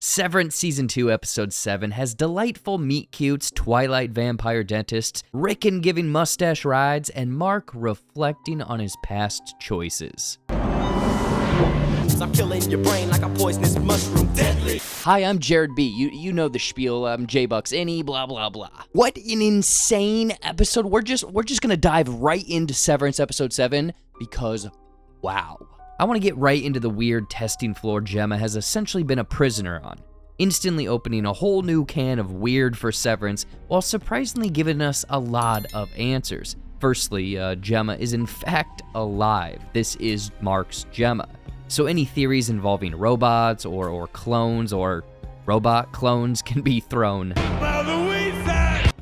Severance Season 2, Episode 7 has delightful meet-cutes, Twilight vampire dentists, Rickon giving mustache rides, and Mark reflecting on his past choices. I'm killing your brain like a poisonous mushroom, deadly. Hi, I'm Jared B. You know the spiel. I'm JBuck's any blah blah blah. What an insane episode. We're just gonna dive right into Severance Episode 7 because wow. I want to get right into the weird testing floor Gemma has essentially been a prisoner on, instantly opening a whole new can of weird for Severance while surprisingly giving us a lot of answers. Firstly, Gemma is in fact alive. This is Mark's Gemma. So any theories involving robots or clones or robot clones can be thrown.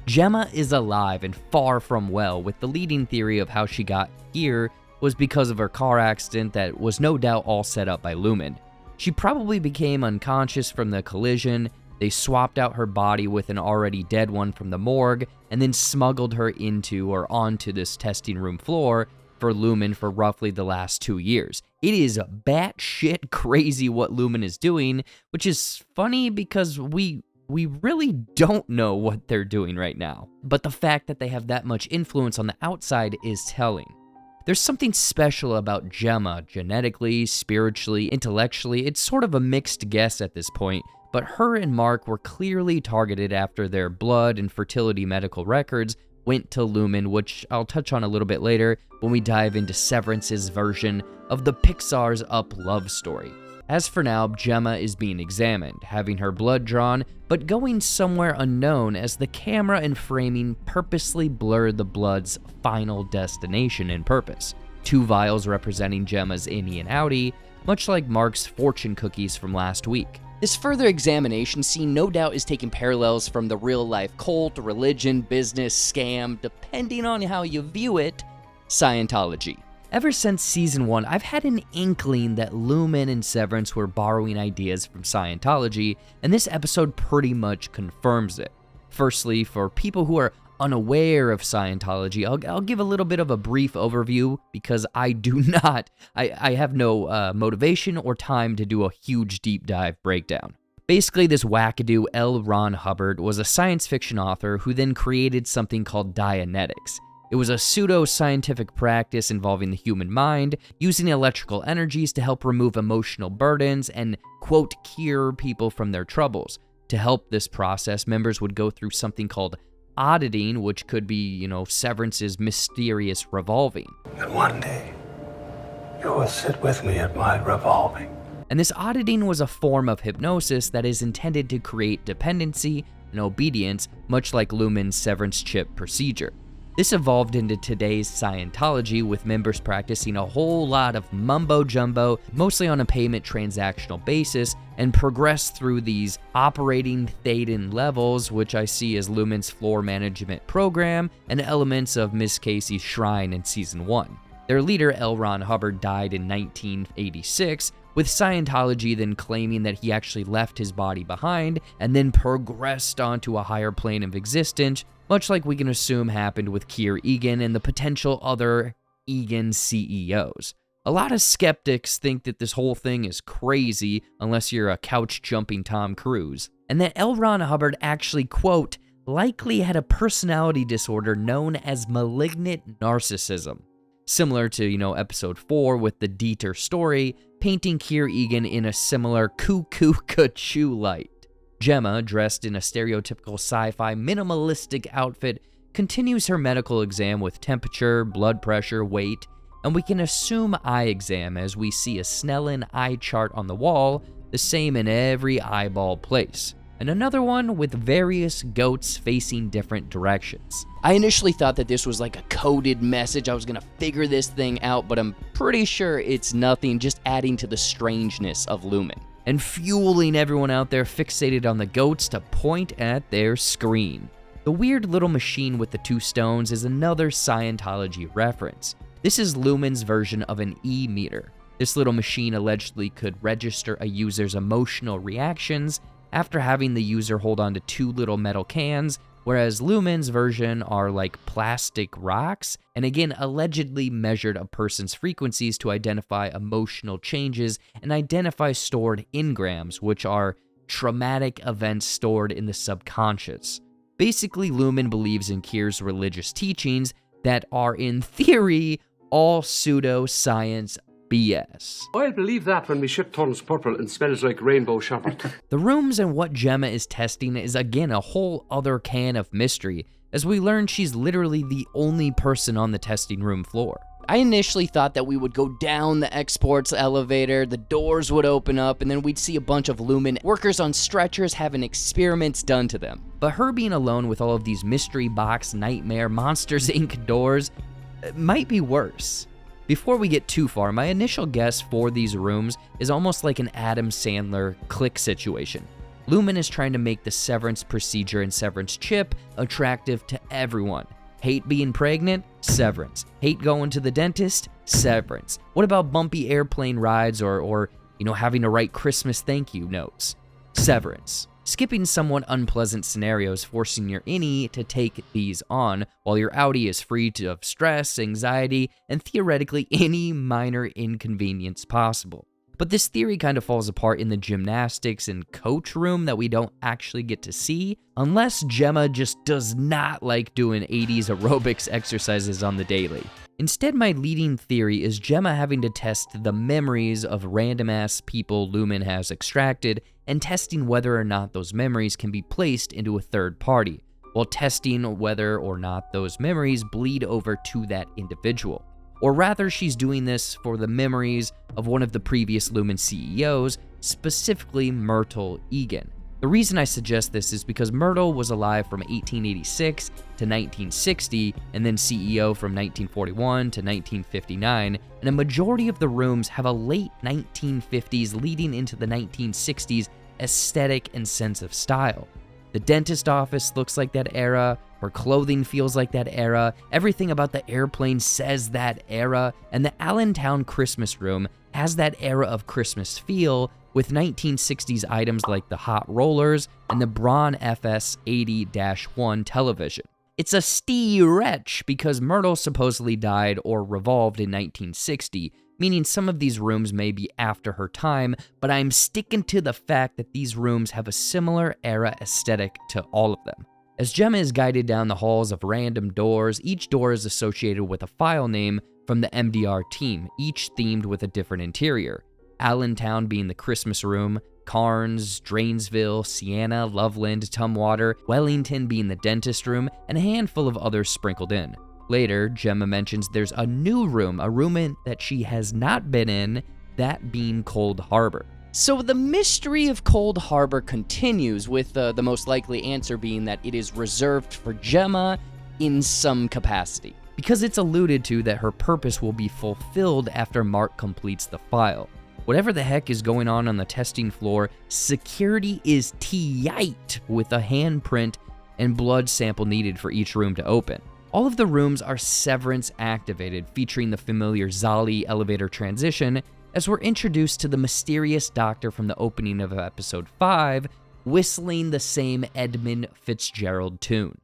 Gemma is alive and far from well, with the leading theory of how she got here was because of her car accident that was no doubt all set up by Lumen. She probably became unconscious from the collision, they swapped out her body with an already dead one from the morgue, and then smuggled her into or onto this testing room floor for Lumen for roughly the last 2 years. It is batshit crazy what Lumen is doing, which is funny because we really don't know what they're doing right now. But the fact that they have that much influence on the outside is telling. There's something special about Gemma, genetically, spiritually, intellectually. It's sort of a mixed guess at this point, but her and Mark were clearly targeted after their blood and fertility medical records went to Lumen, which I'll touch on a little bit later when we dive into Severance's version of the Pixar's Up love story. As for now, Gemma is being examined, having her blood drawn, but going somewhere unknown as the camera and framing purposely blur the blood's final destination and purpose. 2 vials representing Gemma's innie and outie, much like Mark's fortune cookies from last week. This further examination scene no doubt is taking parallels from the real-life cult, religion, business, scam, depending on how you view it, Scientology. Ever since Season 1, I've had an inkling that Lumen and Severance were borrowing ideas from Scientology, and this episode pretty much confirms it. Firstly, for people who are unaware of Scientology, I'll give a little bit of a brief overview because I do not, I have no motivation or time to do a huge deep dive breakdown. Basically, this wackadoo L. Ron Hubbard was a science fiction author who then created something called Dianetics. It was a pseudo-scientific practice involving the human mind, using electrical energies to help remove emotional burdens and, quote, cure people from their troubles. To help this process, members would go through something called auditing, which could be, Severance's mysterious revolving. And one day, you will sit with me at my revolving. And this auditing was a form of hypnosis that is intended to create dependency and obedience, much like Lumen's severance chip procedure. This evolved into today's Scientology, with members practicing a whole lot of mumbo-jumbo, mostly on a payment transactional basis, and progressed through these operating Thetan levels, which I see as Lumen's floor management program and elements of Miss Casey's shrine in Season 1. Their leader, L. Ron Hubbard, died in 1986, with Scientology then claiming that he actually left his body behind and then progressed onto a higher plane of existence, much like we can assume happened with Keir Egan and the potential other Egan CEOs. A lot of skeptics think that this whole thing is crazy unless you're a couch-jumping Tom Cruise, and that L. Ron Hubbard actually, quote, likely had a personality disorder known as malignant narcissism. Similar to, episode 4 with the Dieter story, painting Keir Egan in a similar cuckoo-cachoo light. Gemma, dressed in a stereotypical sci-fi minimalistic outfit, continues her medical exam with temperature, blood pressure, weight, and we can assume eye exam as we see a Snellen eye chart on the wall, the same in every eyeball place, and another one with various goats facing different directions. I initially thought that this was like a coded message, I was gonna figure this thing out, but I'm pretty sure it's nothing, just adding to the strangeness of Lumen, and fueling everyone out there fixated on the goats to point at their screen. The weird little machine with the 2 stones is another Scientology reference. This is Lumen's version of an e-meter. This little machine allegedly could register a user's emotional reactions after having the user hold on to 2 little metal cans, whereas Lumen's version are like plastic rocks, and again allegedly measured a person's frequencies to identify emotional changes and identify stored engrams, which are traumatic events stored in the subconscious. Basically, Lumen believes in Kier's religious teachings that are, in theory, all pseudo-science BS. I'll believe that when my shit turns purple and smells like rainbow sherbet. The rooms and what Gemma is testing is again a whole other can of mystery, as we learn she's literally the only person on the testing room floor. I initially thought that we would go down the exports elevator, the doors would open up, and then we'd see a bunch of Lumen workers on stretchers having experiments done to them. But her being alone with all of these mystery box, nightmare, Monsters Inc. doors might be worse. Before we get too far, my initial guess for these rooms is almost like an Adam Sandler Click situation. Lumen is trying to make the severance procedure and severance chip attractive to everyone. Hate being pregnant? Severance. Hate going to the dentist? Severance. What about bumpy airplane rides or having to write Christmas thank you notes? Severance. Skipping somewhat unpleasant scenarios, forcing your innie to take these on, while your outie is free of stress, anxiety, and theoretically any minor inconvenience possible. But this theory kind of falls apart in the gymnastics and coach room that we don't actually get to see, unless Gemma just does not like doing 80s aerobics exercises on the daily. Instead, my leading theory is Gemma having to test the memories of random-ass people Lumen has extracted and testing whether or not those memories can be placed into a third party, while testing whether or not those memories bleed over to that individual. Or rather, she's doing this for the memories of one of the previous Lumen CEOs, specifically Myrtle Egan. The reason I suggest this is because Myrtle was alive from 1886 to 1960, and then CEO from 1941 to 1959, and a majority of the rooms have a late 1950s leading into the 1960s aesthetic and sense of style. The dentist office looks like that era, her clothing feels like that era, everything about the airplane says that era, and the Allentown Christmas room has that era of Christmas feel with 1960s items like the hot rollers and the Braun FS 80-1 television. It's a stretch because Myrtle supposedly died or revolved in 1960, meaning some of these rooms may be after her time, but I'm sticking to the fact that these rooms have a similar era aesthetic to all of them. As Gemma is guided down the halls of random doors, each door is associated with a file name from the MDR team, each themed with a different interior. Allentown being the Christmas room, Carnes, Drainsville, Sienna, Loveland, Tumwater, Wellington being the dentist room, and a handful of others sprinkled in. Later, Gemma mentions there's a new room, a room that she has not been in, that being Cold Harbor. So the mystery of Cold Harbor continues, with the most likely answer being that it is reserved for Gemma in some capacity. Because it's alluded to that her purpose will be fulfilled after Mark completes the file. Whatever the heck is going on the testing floor, security is tight with a handprint and blood sample needed for each room to open. All of the rooms are severance activated, featuring the familiar Zolly elevator transition, as we're introduced to the mysterious doctor from the opening of episode 5, whistling the same Edmund Fitzgerald tune.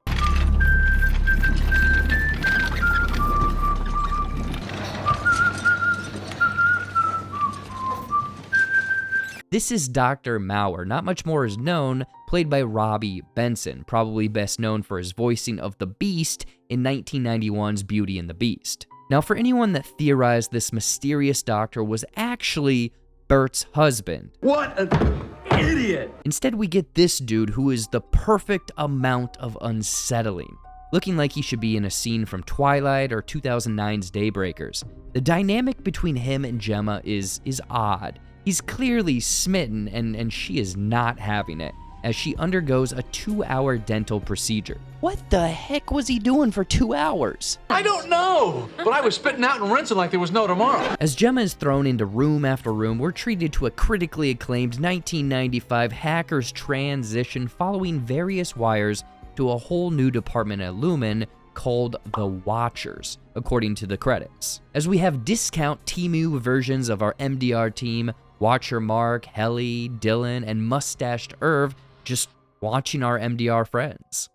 This is Dr. Maurer, not much more is known, played by Robbie Benson, probably best known for his voicing of the Beast in 1991's Beauty and the Beast. Now, for anyone that theorized this mysterious doctor was actually Bert's husband. What an idiot! Instead, we get this dude who is the perfect amount of unsettling, looking like he should be in a scene from Twilight or 2009's Daybreakers. The dynamic between him and Gemma is odd. He's clearly smitten, and she is not having it, as she undergoes a 2-hour dental procedure. What the heck was he doing for 2 hours? I don't know, but I was spitting out and rinsing like there was no tomorrow. As Gemma is thrown into room after room, we're treated to a critically acclaimed 1995 hacker's transition following various wires to a whole new department at Lumen called the Watchers, according to the credits. As we have discount Temu versions of our MDR team, Watcher Mark, Helly, Dylan, and mustached Irv just watching our MDR friends.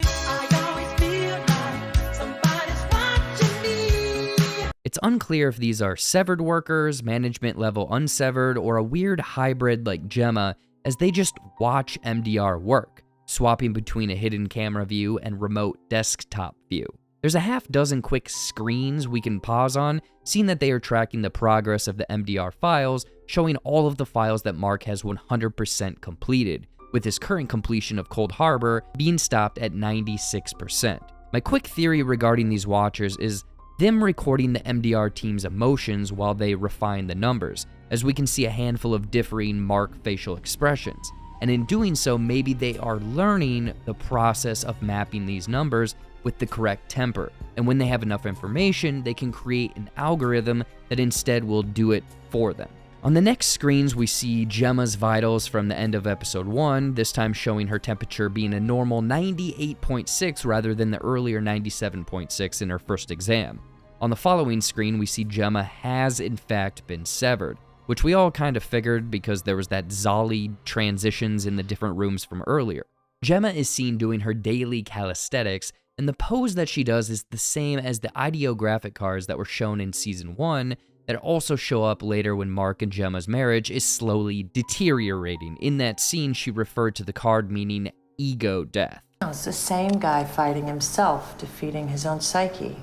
It's unclear if these are severed workers, management level unsevered, or a weird hybrid like Gemma, as they just watch MDR work, swapping between a hidden camera view and remote desktop view. There's a half dozen quick screens we can pause on, seeing that they are tracking the progress of the MDR files, showing all of the files that Mark has 100% completed, with his current completion of Cold Harbor being stopped at 96%. My quick theory regarding these watchers is them recording the MDR team's emotions while they refine the numbers, as we can see a handful of differing Mark facial expressions. And in doing so, maybe they are learning the process of mapping these numbers with the correct temper. And when they have enough information, they can create an algorithm that instead will do it for them. On the next screens, we see Gemma's vitals from the end of episode 1, this time showing her temperature being a normal 98.6 rather than the earlier 97.6 in her first exam. On the following screen, we see Gemma has in fact been severed, which we all kind of figured because there was that zolly transitions in the different rooms from earlier. Gemma is seen doing her daily calisthenics, and the pose that she does is the same as the ideographic cards that were shown in season 1 that also show up later when Mark and Gemma's marriage is slowly deteriorating. In that scene, she referred to the card meaning ego death. It's the same guy fighting himself, defeating his own psyche.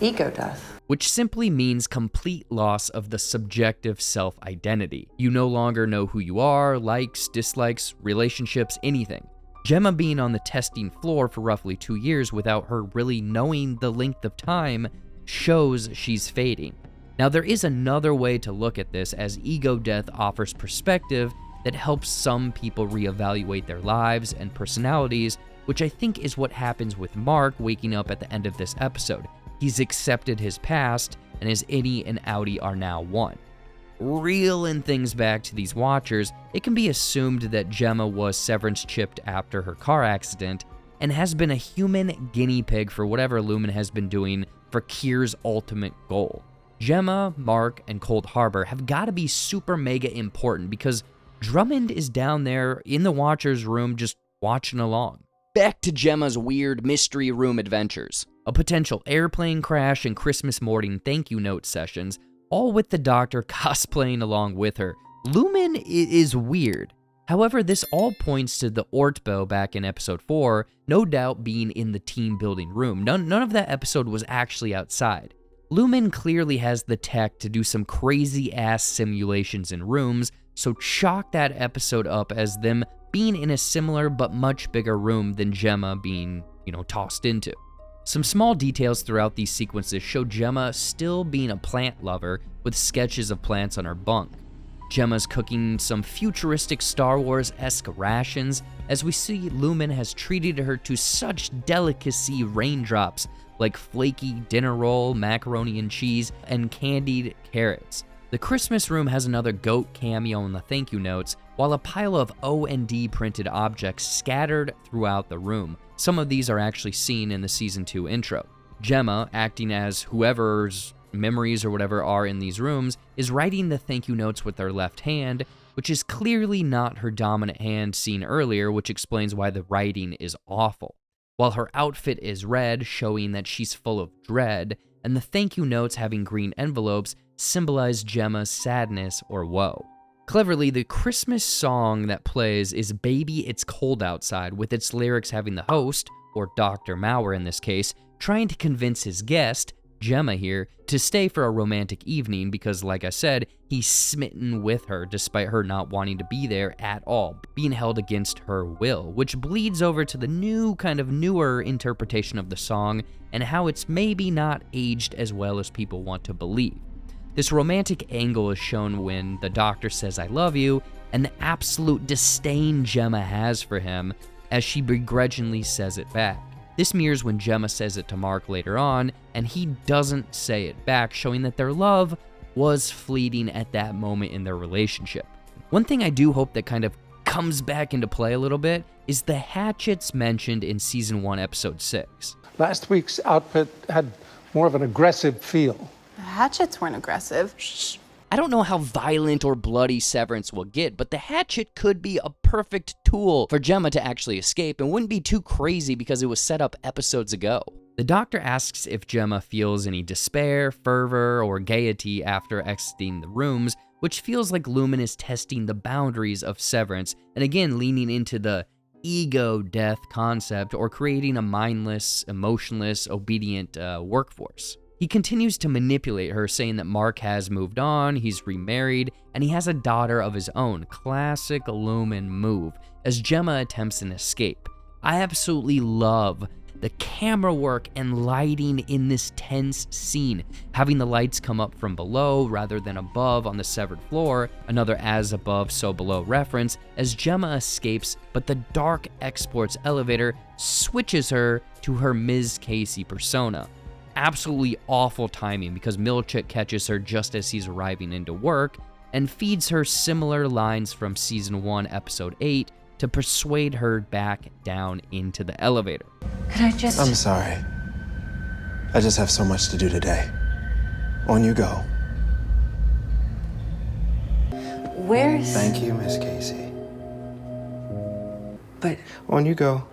Ego death. Which simply means complete loss of the subjective self-identity. You no longer know who you are, likes, dislikes, relationships, anything. Gemma being on the testing floor for roughly 2 years without her really knowing the length of time shows she's fading. Now, there is another way to look at this, as ego death offers perspective that helps some people reevaluate their lives and personalities, which I think is what happens with Mark waking up at the end of this episode. He's accepted his past, and his innie and outie are now one. Reeling things back to these watchers, it can be assumed that Gemma was severance chipped after her car accident and has been a human guinea pig for whatever Lumen has been doing for Kier's ultimate goal. Gemma, Mark, and Cold Harbor have got to be super mega important because Drummond is down there in the Watcher's room just watching along. Back to Gemma's weird mystery room adventures. A potential airplane crash and Christmas morning thank you note sessions, all with the Doctor cosplaying along with her. Lumen is weird. However, this all points to the Ortbo back in episode 4, no doubt being in the team building room. None of that episode was actually outside. Lumen clearly has the tech to do some crazy-ass simulations in rooms, so chalk that episode up as them being in a similar but much bigger room than Gemma being, tossed into. Some small details throughout these sequences show Gemma still being a plant lover with sketches of plants on her bunk. Gemma's cooking some futuristic Star Wars-esque rations, as we see Lumen has treated her to such delicacy raindrops like flaky dinner roll, macaroni and cheese, and candied carrots. The Christmas room has another goat cameo in the thank you notes, while a pile of O&D printed objects scattered throughout the room. Some of these are actually seen in the season 2 intro. Gemma, acting as whoever's memories or whatever are in these rooms, is writing the thank you notes with her left hand, which is clearly not her dominant hand seen earlier, which explains why the writing is awful. While her outfit is red, showing that she's full of dread, and the thank you notes having green envelopes symbolize Gemma's sadness or woe. Cleverly, the Christmas song that plays is Baby It's Cold Outside, with its lyrics having the host, or Dr. Maurer in this case, trying to convince his guest, Gemma here, to stay for a romantic evening because, like I said, he's smitten with her despite her not wanting to be there at all, being held against her will, which bleeds over to the newer interpretation of the song and how it's maybe not aged as well as people want to believe. This romantic angle is shown when the Doctor says I love you, and the absolute disdain Gemma has for him as she begrudgingly says it back. This mirrors when Gemma says it to Mark later on, and he doesn't say it back, showing that their love was fleeting at that moment in their relationship. One thing I do hope that kind of comes back into play a little bit is the hatchets mentioned in Season 1, Episode 6. Last week's outfit had more of an aggressive feel. The hatchets weren't aggressive. Shh. I don't know how violent or bloody Severance will get, but the hatchet could be a perfect tool for Gemma to actually escape and wouldn't be too crazy because it was set up episodes ago. The Doctor asks if Gemma feels any despair, fervor, or gaiety after exiting the rooms, which feels like Lumen is testing the boundaries of Severance, and again leaning into the ego death concept or creating a mindless, emotionless, obedient workforce. He continues to manipulate her, saying that Mark has moved on, he's remarried, and he has a daughter of his own. Classic Lumen move, as Gemma attempts an escape. I absolutely love the camera work and lighting in this tense scene, having the lights come up from below rather than above on the severed floor, another as above so below reference, as Gemma escapes, but the dark exports elevator switches her to her Ms. Casey persona. Absolutely awful timing, because Milchick catches her just as he's arriving into work and feeds her similar lines from season 1 episode 8 to persuade her back down into the elevator. Could I just... I'm sorry. I just have so much to do today. On you go. Where's... Thank you, Miss Casey. But... On you go.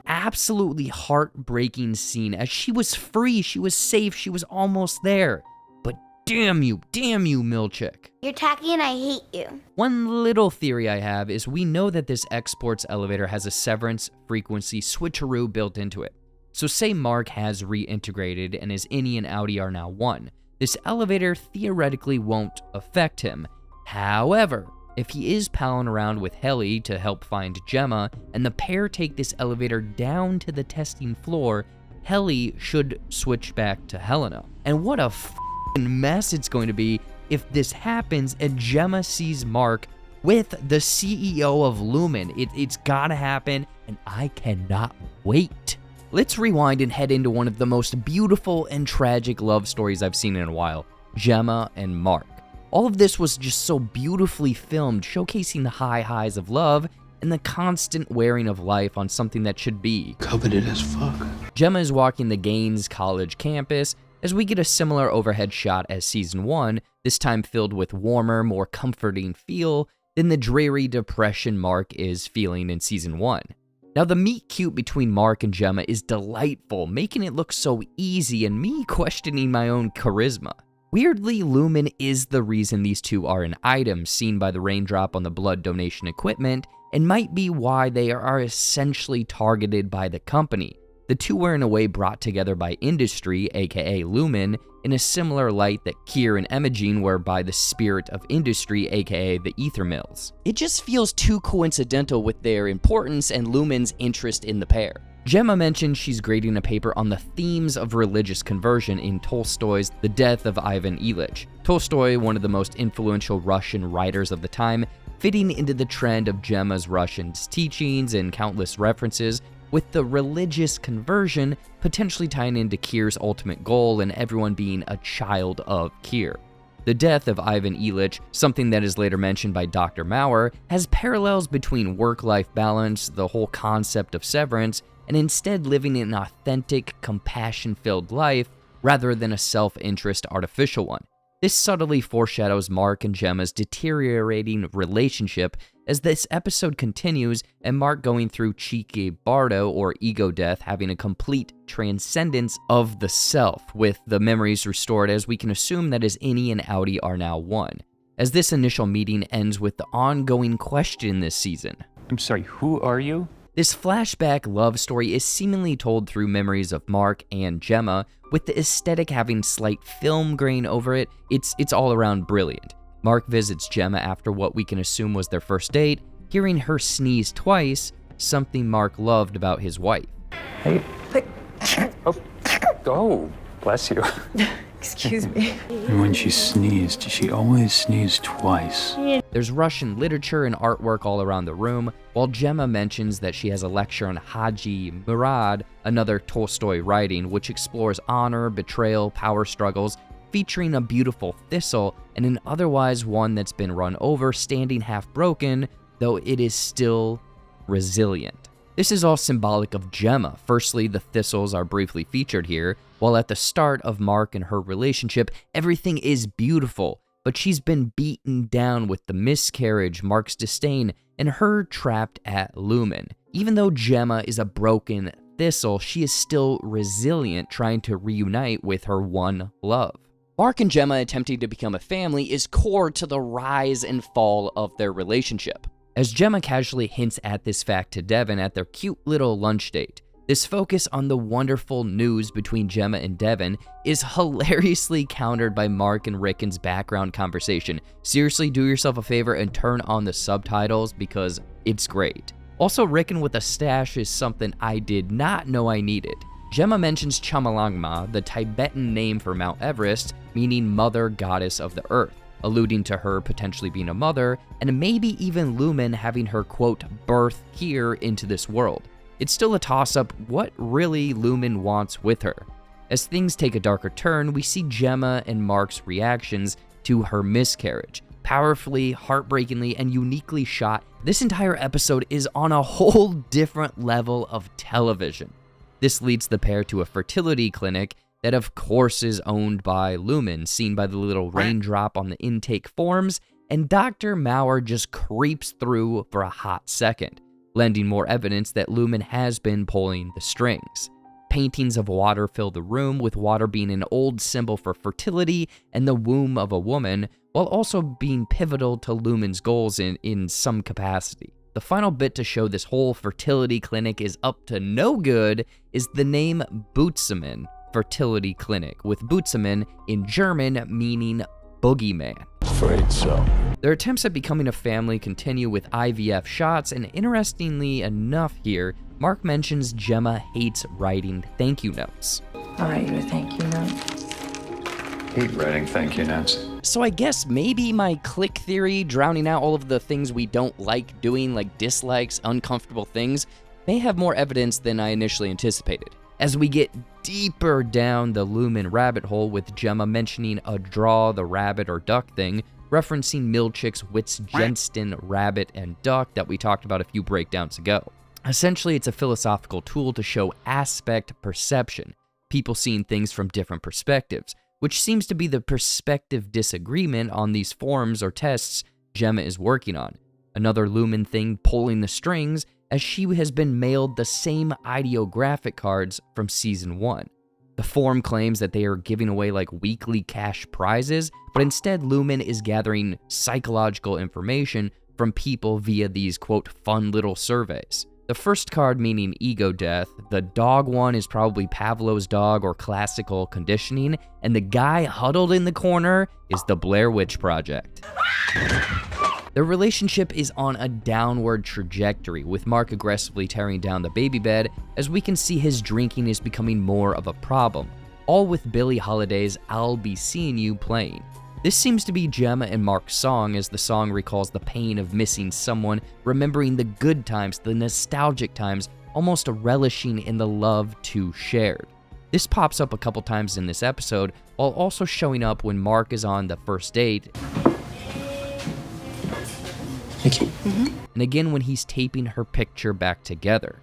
Absolutely heartbreaking scene, as she was free, she was safe, she was almost there. But damn you, Milchick. You're tacky and I hate you. One little theory I have is we know that this exports elevator has a severance frequency switcheroo built into it. So say Mark has reintegrated and his innie and outie are now one. This elevator theoretically won't affect him. However, if he is palling around with Helly to help find Gemma, and the pair take this elevator down to the testing floor, Helly should switch back to Helena. And what a f***ing mess it's going to be if this happens and Gemma sees Mark with the CEO of Lumen. It's gotta happen, and I cannot wait. Let's rewind and head into one of the most beautiful and tragic love stories I've seen in a while, Gemma and Mark. All of this was just so beautifully filmed, showcasing the high highs of love and the constant wearing of life on something that should be Coveted as fuck. Gemma is walking the Gaines College campus as we get a similar overhead shot as season 1, this time filled with warmer, more comforting feel than the dreary depression Mark is feeling in season 1. Now the meet cute between Mark and Gemma is delightful, making it look so easy and me questioning my own charisma. Weirdly, Lumen is the reason these two are an item seen by the raindrop on the blood donation equipment, and might be why they are essentially targeted by the company. The two were in a way brought together by industry, aka Lumen, in a similar light that Kier and Imogene were by the spirit of industry, aka the ether mills. It just feels too coincidental with their importance and Lumen's interest in the pair. Gemma mentioned she's grading a paper on the themes of religious conversion in Tolstoy's The Death of Ivan Ilyich. Tolstoy, one of the most influential Russian writers of the time, fitting into the trend of Gemma's Russian teachings and countless references, with the religious conversion potentially tying into Kier's ultimate goal and everyone being a child of Kier. The Death of Ivan Ilyich, something that is later mentioned by Dr. Maurer, has parallels between work-life balance, the whole concept of severance, and instead living an authentic, compassion-filled life rather than a self-interest artificial one. This subtly foreshadows Mark and Gemma's deteriorating relationship as this episode continues and Mark going through cheeky bardo or ego death, having a complete transcendence of the self, with the memories restored as we can assume that his innie and outie are now one. As this initial meeting ends with the ongoing question this season. I'm sorry, who are you? This flashback love story is seemingly told through memories of Mark and Gemma, with the aesthetic having slight film grain over it. It's all around brilliant. Mark visits Gemma after what we can assume was their first date, hearing her sneeze twice, something Mark loved about his wife. Hey. Oh, bless you. Excuse me. And when she sneezed, she always sneezed twice. There's Russian literature and artwork all around the room, while Gemma mentions that she has a lecture on Haji Murad, another Tolstoy writing, which explores honor, betrayal, power struggles, featuring a beautiful thistle and an otherwise one that's been run over, standing half broken, though it is still resilient. This is all symbolic of Gemma. Firstly, the thistles are briefly featured here, while at the start of Mark and her relationship, everything is beautiful, but she's been beaten down with the miscarriage, Mark's disdain, and her trapped at Lumen. Even though Gemma is a broken thistle, she is still resilient, trying to reunite with her one love. Mark and Gemma attempting to become a family is core to the rise and fall of their relationship. As Gemma casually hints at this fact to Devin at their cute little lunch date, this focus on the wonderful news between Gemma and Devin is hilariously countered by Mark and Rickon's background conversation. Seriously, do yourself a favor and turn on the subtitles because it's great. Also, Rickon with a stash is something I did not know I needed. Gemma mentions Chamalangma, the Tibetan name for Mount Everest, meaning mother goddess of the earth, alluding to her potentially being a mother, and maybe even Lumen having her, quote, birth here into this world. It's still a toss-up what really Lumen wants with her. As things take a darker turn, we see Gemma and Mark's reactions to her miscarriage. Powerfully, heartbreakingly, and uniquely shot, this entire episode is on a whole different level of television. This leads the pair to a fertility clinic that of course is owned by Lumen, seen by the little raindrop on the intake forms, and Dr. Maurer just creeps through for a hot second, lending more evidence that Lumen has been pulling the strings. Paintings of water fill the room, with water being an old symbol for fertility and the womb of a woman, while also being pivotal to Lumen's goals in some capacity. The final bit to show this whole fertility clinic is up to no good is the name Bootsamen Fertility Clinic, with Bootsamen in German meaning boogeyman. Afraid so. Their attempts at becoming a family continue with IVF shots, and interestingly enough here, Mark mentions Gemma hates writing thank you notes. I'll write you a thank you note. Hate writing thank you notes. So I guess maybe my click theory, drowning out all of the things we don't like doing, like dislikes, uncomfortable things, may have more evidence than I initially anticipated. As we get deeper down the Lumen rabbit hole, with Gemma mentioning a draw the rabbit or duck thing, referencing Milchick's Wittgenstein rabbit and duck that we talked about a few breakdowns ago. Essentially, it's a philosophical tool to show aspect perception, people seeing things from different perspectives, which seems to be the perspective disagreement on these forms or tests Gemma is working on. Another Lumen thing pulling the strings, as she has been mailed the same ideographic cards from Season 1. The form claims that they are giving away like weekly cash prizes, but instead Lumen is gathering psychological information from people via these, quote, fun little surveys. The first card meaning ego death, the dog one is probably Pavlov's dog or classical conditioning, and the guy huddled in the corner is the Blair Witch Project. Their relationship is on a downward trajectory, with Mark aggressively tearing down the baby bed, as we can see his drinking is becoming more of a problem, all with Billie Holiday's I'll Be Seeing You playing. This seems to be Gemma and Mark's song, as the song recalls the pain of missing someone, remembering the good times, the nostalgic times, almost relishing in the love two shared. This pops up a couple times in this episode, while also showing up when Mark is on the first date. Thank you. And again when he's taping her picture back together.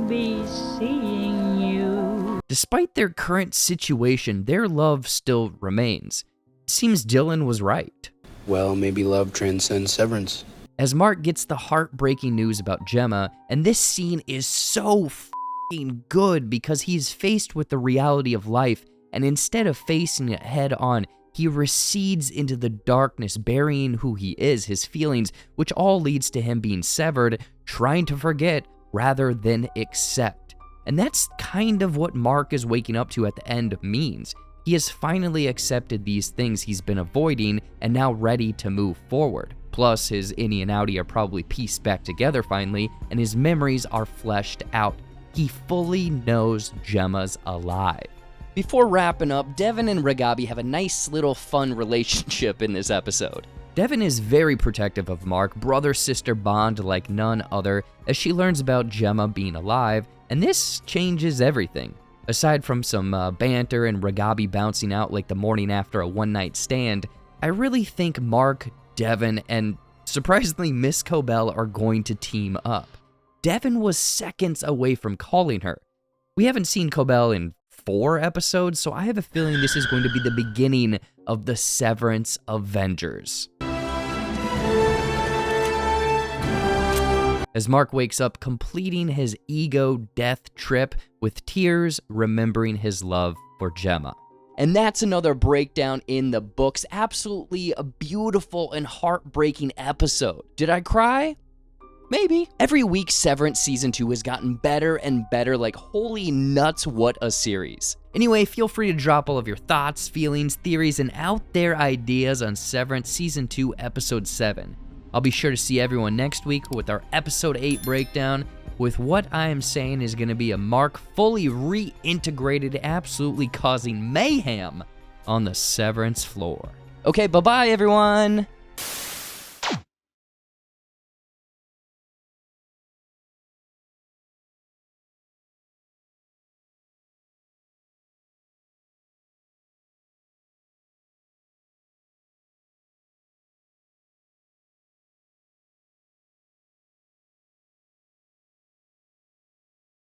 Be seeing you. Despite their current situation, their love still remains. It seems Dylan was right. Well, maybe love transcends severance. As Mark gets the heartbreaking news about Gemma, and this scene is so f***ing good because he's faced with the reality of life, and instead of facing it head on, he recedes into the darkness, burying who he is, his feelings, which all leads to him being severed, trying to forget rather than accept. And that's kind of what Mark is waking up to at the end means. He has finally accepted these things he's been avoiding and now ready to move forward. Plus, his innie and outie are probably pieced back together finally, and his memories are fleshed out. He fully knows Gemma's alive. Before wrapping up, Devin and Ragabi have a nice little fun relationship in this episode. Devin is very protective of Mark, brother-sister bond like none other, as she learns about Gemma being alive, and this changes everything. Aside from some banter and Ragabi bouncing out like the morning after a one-night stand, I really think Mark, Devin, and surprisingly Miss Cobell are going to team up. Devin was seconds away from calling her. We haven't seen Cobell in 4 episodes, so I have a feeling this is going to be the beginning of the Severance Avengers. As Mark wakes up, completing his ego death trip with tears, remembering his love for Gemma. And that's another breakdown in the books. Absolutely a beautiful and heartbreaking episode. Did I cry? Maybe. Every week, Severance Season 2 has gotten better and better, like holy nuts, what a series. Anyway, feel free to drop all of your thoughts, feelings, theories, and out there ideas on Severance Season 2, Episode 7. I'll be sure to see everyone next week with our Episode 8 breakdown, with what I am saying is going to be a Mark fully reintegrated, absolutely causing mayhem on the Severance floor. Okay, bye-bye, everyone!